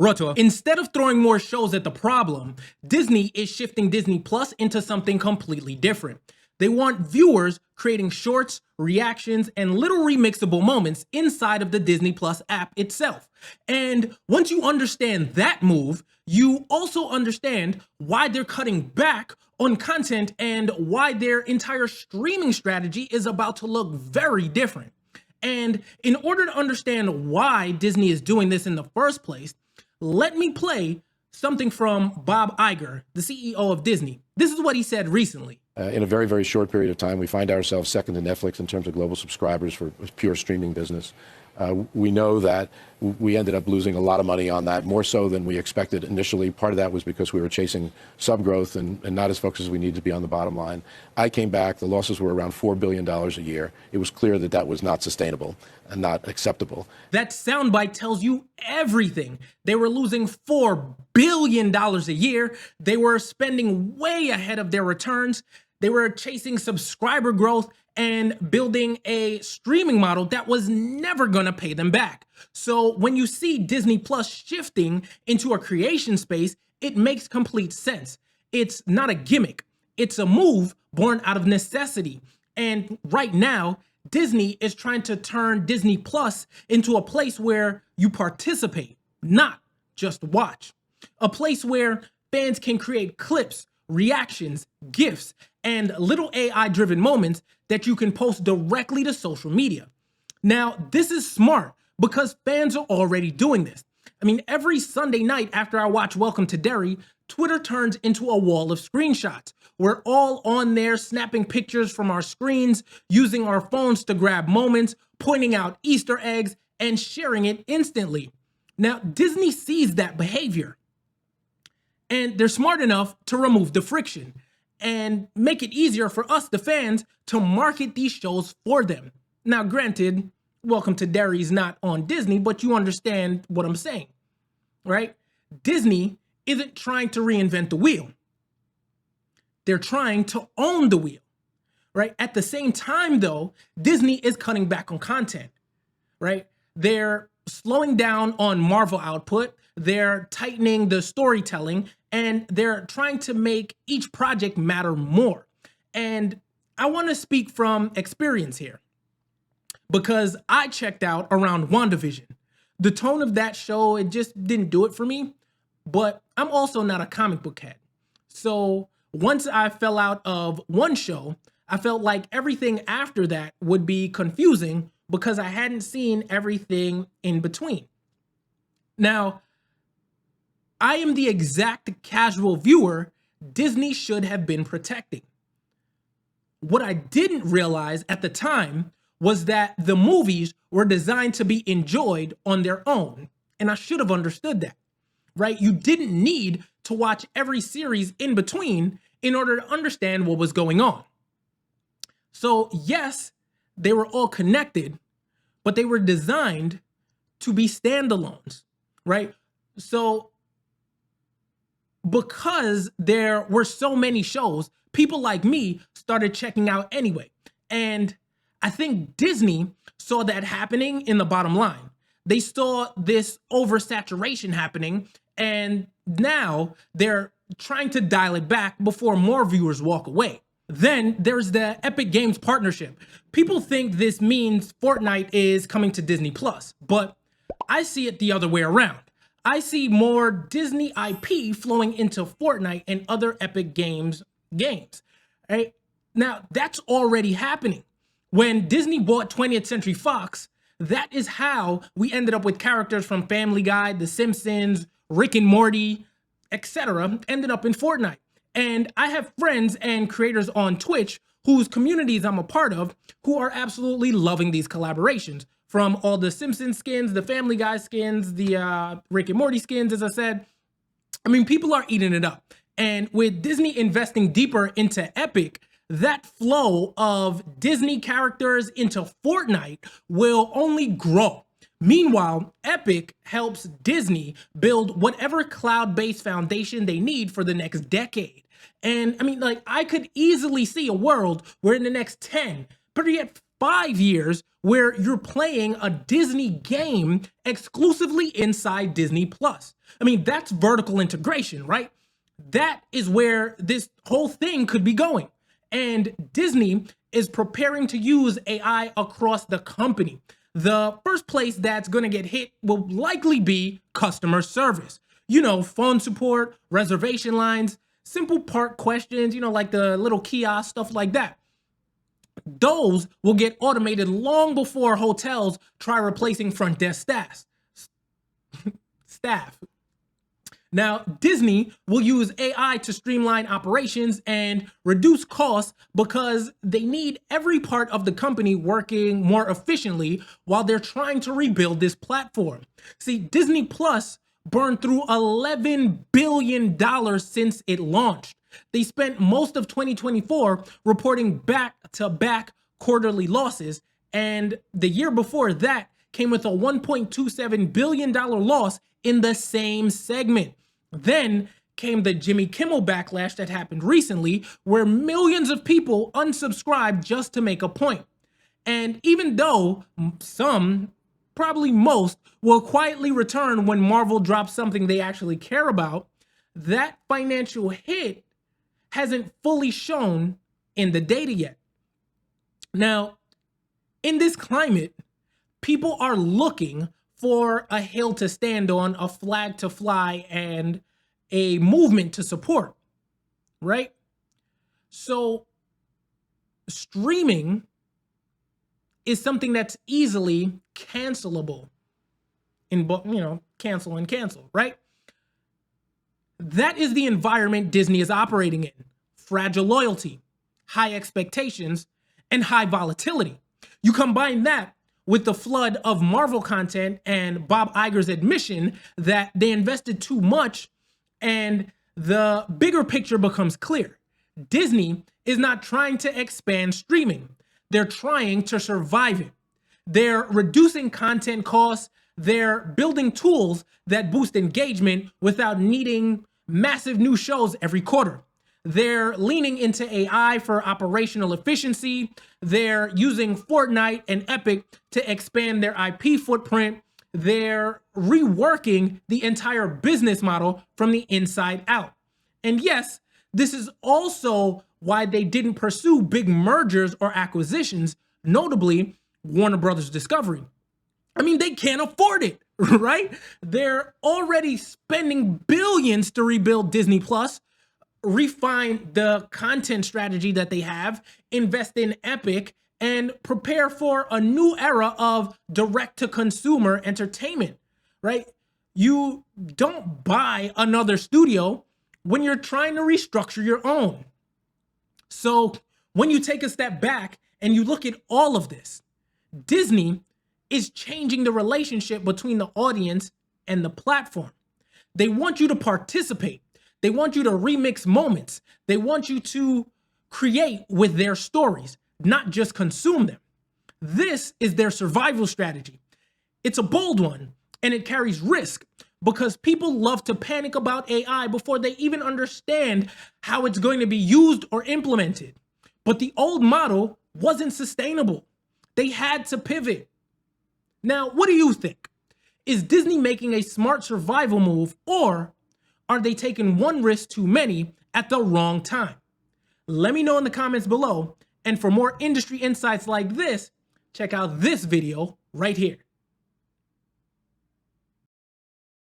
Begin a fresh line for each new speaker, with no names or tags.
Rawteur. Instead of throwing more shows at the problem, Disney is shifting Disney Plus into something completely different. They want viewers creating shorts, reactions, and little remixable moments inside of the Disney Plus app itself. And once you understand that move, you also understand why they're cutting back on content and why their entire streaming strategy is about to look very different. And in order to understand why Disney is doing this in the first place, let me play something from Bob Iger, the CEO of Disney. This is what he said recently.
In a very, very short period of time, we find ourselves second to Netflix in terms of global subscribers for pure streaming business. We know that we ended up losing a lot of money on that, more so than we expected initially. Part of that was because we were chasing sub growth and not as focused as we needed to be on the bottom line. I came back, the losses were around $4 billion a year. It was clear that that was not sustainable and not acceptable.
That soundbite tells you everything. They were losing $4 billion a year. They were spending way ahead of their returns. They were chasing subscriber growth and building a streaming model that was never gonna pay them back. So when you see Disney Plus shifting into a creation space, it makes complete sense. It's not a gimmick. It's a move born out of necessity. And right now, Disney is trying to turn Disney Plus into a place where you participate, not just watch. A place where fans can create clips, reactions, GIFs, and little AI-driven moments that you can post directly to social media. Now, this is smart because fans are already doing this. I mean, every Sunday night after I watch Welcome to Derry, Twitter turns into a wall of screenshots. We're all on there snapping pictures from our screens, using our phones to grab moments, pointing out Easter eggs, and sharing it instantly. Now, Disney sees that behavior, and they're smart enough to remove the friction and make it easier for us, the fans, to market these shows for them. Now, granted, Welcome to Derry's not on Disney, but you understand what I'm saying, right? Disney isn't trying to reinvent the wheel. They're trying to own the wheel, right? At the same time, though, Disney is cutting back on content, right? They're slowing down on Marvel output. They're tightening the storytelling, and they're trying to make each project matter more. And I want to speak from experience here, because I checked out around WandaVision. The tone of that show, it just didn't do it for me, but I'm also not a comic book head. So once I fell out of one show, I felt like everything after that would be confusing because I hadn't seen everything in between. Now, I am the exact casual viewer Disney should have been protecting. What I didn't realize at the time was that the movies were designed to be enjoyed on their own. And I should have understood that, right? You didn't need to watch every series in between in order to understand what was going on. So yes, they were all connected, but they were designed to be standalones, right? So because there were so many shows, people like me started checking out anyway. And I think Disney saw that happening in the bottom line. They saw this oversaturation happening, and now they're trying to dial it back before more viewers walk away. Then there's the Epic Games partnership. People think this means Fortnite is coming to Disney Plus, but I see it the other way around. I see more Disney IP flowing into Fortnite and other Epic Games games. Right? Now, that's already happening. When Disney bought 20th Century Fox, that is how we ended up with characters from Family Guy, The Simpsons, Rick and Morty, etc. ended up in Fortnite. And I have friends and creators on Twitch whose communities I'm a part of who are absolutely loving these collaborations. From all the Simpsons skins, the Family Guy skins, the Rick and Morty skins, as I said. I mean, people are eating it up. And with Disney investing deeper into Epic, that flow of Disney characters into Fortnite will only grow. Meanwhile, Epic helps Disney build whatever cloud-based foundation they need for the next decade. And I mean, like, I could easily see a world where in the next 10, better yet 5 years where you're playing a Disney game exclusively inside Disney Plus. I mean, that's vertical integration, right? That is where this whole thing could be going. And Disney is preparing to use AI across the company. The first place that's going to get hit will likely be customer service. You know, phone support, reservation lines, simple part questions, you know, like the little kiosk, stuff like that. Those will get automated long before hotels try replacing front desk staff. Now, Disney will use AI to streamline operations and reduce costs because they need every part of the company working more efficiently while they're trying to rebuild this platform. See, Disney Plus burned through $11 billion since it launched. They spent most of 2024 reporting back-to-back quarterly losses, and the year before that came with a $1.27 billion loss in the same segment. Then came the Jimmy Kimmel backlash that happened recently, where millions of people unsubscribed just to make a point. And even though some, probably most, will quietly return when Marvel drops something they actually care about, that financial hit hasn't fully shown in the data yet. Now, in this climate, people are looking for a hill to stand on, a flag to fly, and a movement to support, right? So streaming is something that's easily cancelable in, cancel and cancel, right? That is the environment Disney is operating in. Fragile loyalty, high expectations, and high volatility. You combine that with the flood of Marvel content and Bob Iger's admission that they invested too much, and the bigger picture becomes clear. Disney is not trying to expand streaming. They're trying to survive it. They're reducing content costs. They're building tools that boost engagement without needing massive new shows every quarter. They're leaning into AI for operational efficiency. They're using Fortnite and Epic to expand their IP footprint. They're reworking the entire business model from the inside out. And yes, this is also why they didn't pursue big mergers or acquisitions, notably Warner Brothers Discovery. I mean, they can't afford it, right? They're already spending billions to rebuild Disney Plus, refine the content strategy that they have, invest in Epic, and prepare for a new era of direct-to-consumer entertainment, right? You don't buy another studio when you're trying to restructure your own. So when you take a step back and you look at all of this, Disney is changing the relationship between the audience and the platform. They want you to participate. They want you to remix moments. They want you to create with their stories, not just consume them. This is their survival strategy. It's a bold one, and it carries risk because people love to panic about AI before they even understand how it's going to be used or implemented. But the old model wasn't sustainable. They had to pivot. Now, what do you think? Is Disney making a smart survival move, or are they taking one risk too many at the wrong time? Let me know in the comments below. And for more industry insights like this, check out this video right here.